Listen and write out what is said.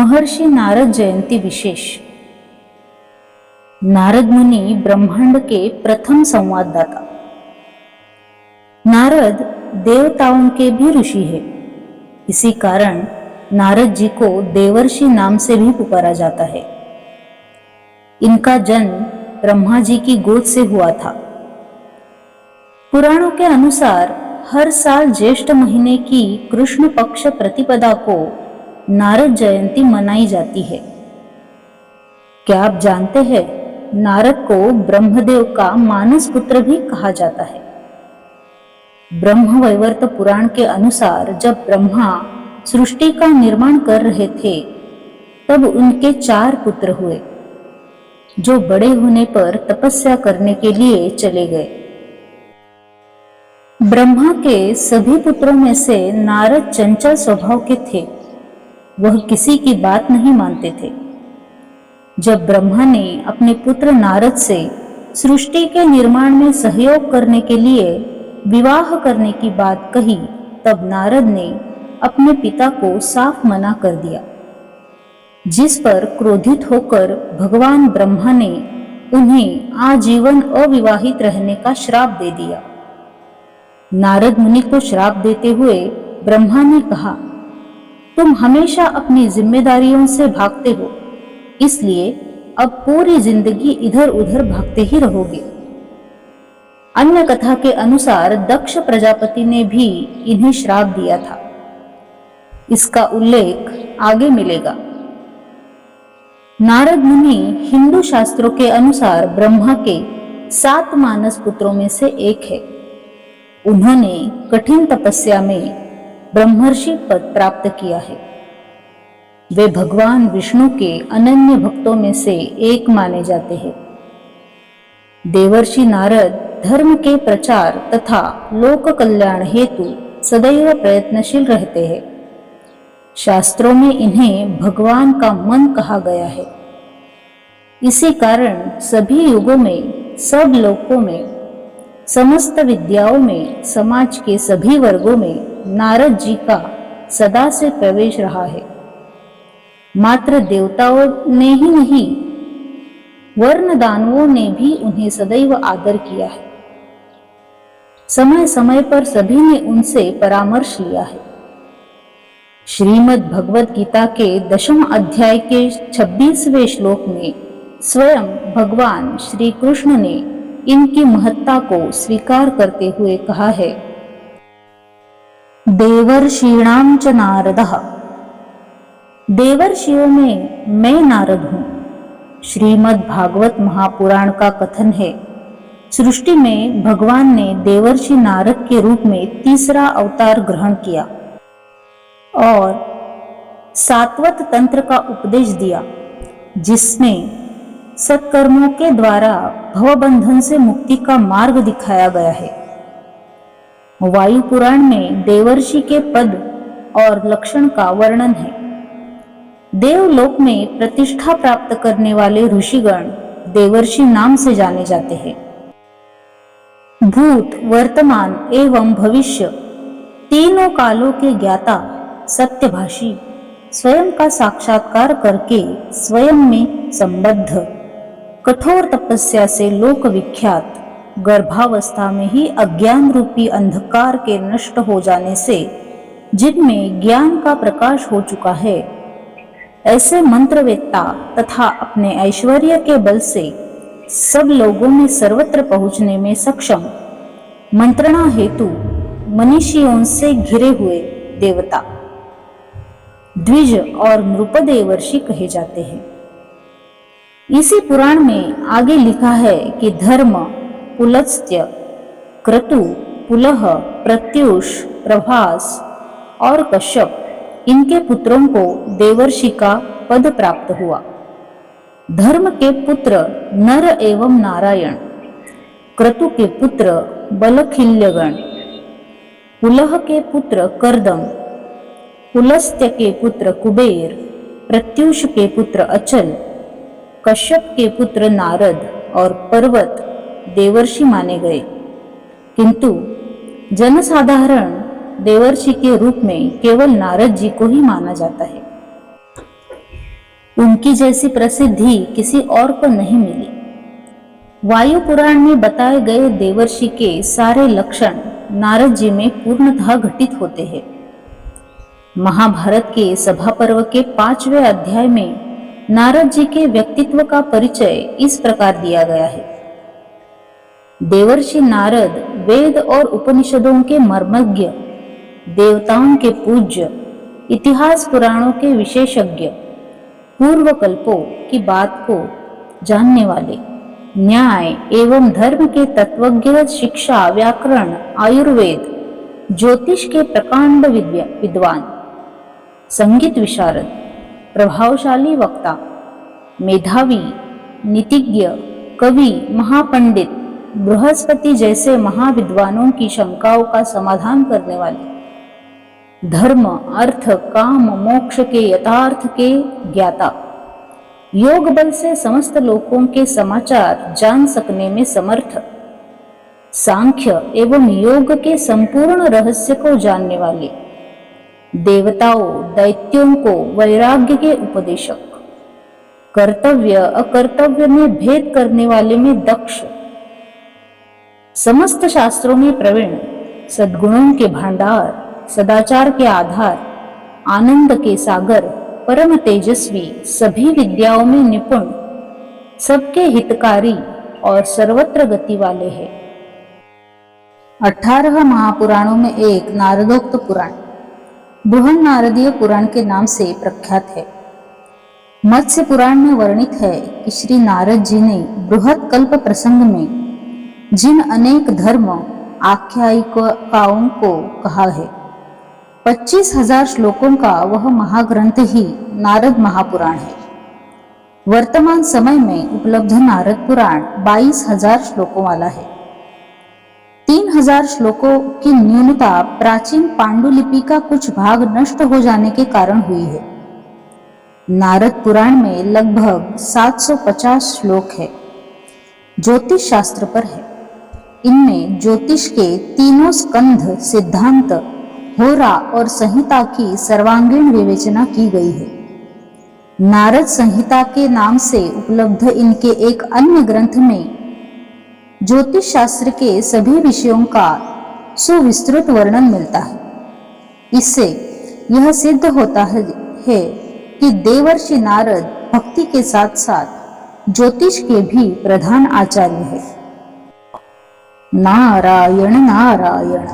महर्षि नारद जयंती विशेष। नारद मुनि ब्रह्मांड के प्रथम संवाददाता। नारद देवताओं के भी ऋषि है। इसी कारण नारद जी को देवर्षि नाम से भी पुकारा जाता है। इनका जन्म ब्रह्मा जी की गोद से हुआ था। पुराणों के अनुसार हर साल ज्येष्ठ महीने की कृष्ण पक्ष प्रतिपदा को नारद जयंती मनाई जाती है। क्या आप जानते हैं, नारद को ब्रह्मदेव का मानस पुत्र भी कहा जाता है। ब्रह्मवैवर्त पुराण के अनुसार जब ब्रह्मा सृष्टि का निर्माण कर रहे थे, तब उनके 4 पुत्र हुए, जो बड़े होने पर तपस्या करने के लिए चले गए। ब्रह्मा के सभी पुत्रों में से नारद चंचल स्वभाव के थे। वह किसी की बात नहीं मानते थे। जब ब्रह्मा ने अपने पुत्र नारद से सृष्टि के निर्माण में सहयोग करने के लिए विवाह करने की बात कही, तब नारद ने अपने पिता को साफ मना कर दिया, जिस पर क्रोधित होकर भगवान ब्रह्मा ने उन्हें आजीवन अविवाहित रहने का श्राप दे दिया। नारद मुनि को श्राप देते हुए ब्रह्मा ने कहा, तुम हमेशा अपनी जिम्मेदारियों से भागते हो, इसलिए अब पूरी जिंदगी इधर उधर भागते ही रहोगे। अन्य कथा के अनुसार दक्ष प्रजापति ने भी इन्हें श्राप दिया था। इसका उल्लेख आगे मिलेगा। नारद मुनि हिंदू शास्त्रों के अनुसार ब्रह्मा के 7 मानस पुत्रों में से एक है। उन्होंने कठिन तपस्या में ब्रह्मर्षि पद प्राप्त किया है। वे भगवान विष्णु के अनन्य भक्तों में से एक माने जाते हैं। देवर्षि नारद धर्म के प्रचार तथा लोक कल्याण हेतु सदैव प्रयत्नशील रहते हैं। शास्त्रों में इन्हें भगवान का मन कहा गया है। इसी कारण सभी युगों में, सब लोकों में, समस्त विद्याओं में, समाज के सभी वर्गों में नारद जी का सदा से प्रवेश रहा है। मात्र देवताओं ने ही नहीं, वर्ण दानवों ने भी उन्हें सदैव आदर किया है। समय समय पर सभी ने उनसे परामर्श लिया है। श्रीमद् भगवद गीता के 10वें अध्याय के 26वें श्लोक में स्वयं भगवान श्री कृष्ण ने इनकी महत्ता को स्वीकार करते हुए कहा है, देवर्षीणाम च नारदः। देवर्षियों में मैं नारद हूं। श्रीमद् भागवत महापुराण का कथन है, सृष्टि में भगवान ने देवर्षि नारद के रूप में तीसरा अवतार ग्रहण किया और सात्वत तंत्र का उपदेश दिया, जिसमें सत्कर्मों के द्वारा भवबंधन से मुक्ति का मार्ग दिखाया गया है। वायु पुराण में देवर्षि के पद और लक्षण का वर्णन है। देवलोक में प्रतिष्ठा प्राप्त करने वाले ऋषिगण देवर्षि नाम से जाने जाते हैं। भूत, वर्तमान एवं भविष्य तीनों कालों के ज्ञाता, सत्यभाषी, स्वयं का साक्षात्कार करके स्वयं में संबद्ध, कठोर तपस्या से लोक विख्यात, गर्भावस्था में ही अज्ञान रूपी अंधकार के नष्ट हो जाने से जिनमें ज्ञान का प्रकाश हो चुका है, ऐसे मंत्रवेत्ता तथा अपने ऐश्वर्य के बल से सब लोगों में सर्वत्र पहुंचने में सक्षम, मंत्रणा हेतु मनीषियों से घिरे हुए देवता द्विज और नृपदेवर्षि कहे जाते हैं। इसी पुराण में आगे लिखा है कि धर्म, पुलस्त्य, क्रतु, पुलह, प्रत्युष, प्रभास और कश्यप, इनके पुत्रों को देवर्षि का पद प्राप्त हुआ। धर्म के पुत्र नर एवं नारायण, क्रतु के पुत्र बलखिल्यगण, पुलह के पुत्र कर्दम, पुलस्त्य के पुत्र कुबेर, प्रत्युष के पुत्र अचल, कश्यप के पुत्र नारद और पर्वत देवर्षि माने गए। किंतु जनसाधारण देवर्षि के रूप में केवल नारद जी को ही माना जाता है। उनकी जैसी प्रसिद्धि किसी और को नहीं मिली। वायु पुराण में बताए गए देवर्षि के सारे लक्षण नारद जी में पूर्णतः घटित होते हैं। महाभारत के सभा पर्व के 5वें अध्याय में नारद जी के व्यक्तित्व का परिचय इस प्रकार दिया गया है। देवर्षि नारद वेद और उपनिषदों के मर्मज्ञ, देवताओं के पूज्य, इतिहास पुराणों के विशेषज्ञ, पूर्व कल्पों की बात को जानने वाले, न्याय एवं धर्म के तत्वज्ञ, शिक्षा, व्याकरण, आयुर्वेद, ज्योतिष के प्रकांड विद्वान, संगीत विशारद, प्रभावशाली वक्ता, मेधावी, नीतिज्ञ, कवि, महापंडित, बृहस्पति जैसे महाविद्वानों की शंकाओं का समाधान करने वाले, धर्म, अर्थ, काम, मोक्ष के यथार्थ के ज्ञाता, योग बल से समस्त लोकों के समाचार जान सकने में समर्थ, सांख्य एवं योग के संपूर्ण रहस्य को जानने वाले, देवताओं दैत्यों को वैराग्य के उपदेशक, कर्तव्य अकर्तव्य में भेद करने वाले में दक्ष, समस्त शास्त्रों में प्रवीण, सद्गुणों के भंडार, सदाचार के आधार, आनंद के सागर, परम तेजस्वी, सभी विद्याओं में निपुण, सबके हितकारी और सर्वत्र गति वाले हैं। 18 महापुराणों में एक नारदोक्त पुराण बृहन नारदीय पुराण के नाम से प्रख्यात है। मत्स्य पुराण में वर्णित है कि श्री नारद जी ने बृहत कल्प प्रसंग में जिन अनेक धर्म आख्यायिकाओं को कहा है, 25,000 श्लोकों का वह महाग्रंथ ही नारद महापुराण है। वर्तमान समय में उपलब्ध नारद पुराण 22,000 श्लोकों वाला है। 3,000 श्लोकों की न्यूनता प्राचीन पांडुलिपि का कुछ भाग नष्ट हो जाने के कारण हुई है। नारद पुराण में लगभग 750 श्लोक है। ज्योतिष शास्त्र पर है। इनमें ज्योतिष के तीनों स्कंध, सिद्धांत, होरा और संहिता की सर्वांगीण विवेचना की गई है। नारद संहिता के नाम से उपलब्ध इनके एक अन्य ग्रंथ में ज्योतिष शास्त्र के सभी विषयों का सुविस्तृत वर्णन मिलता है। इससे यह सिद्ध होता है कि देवर्षि नारद भक्ति के साथ साथ ज्योतिष के भी प्रधान आचार्य है। नारायण नारायण।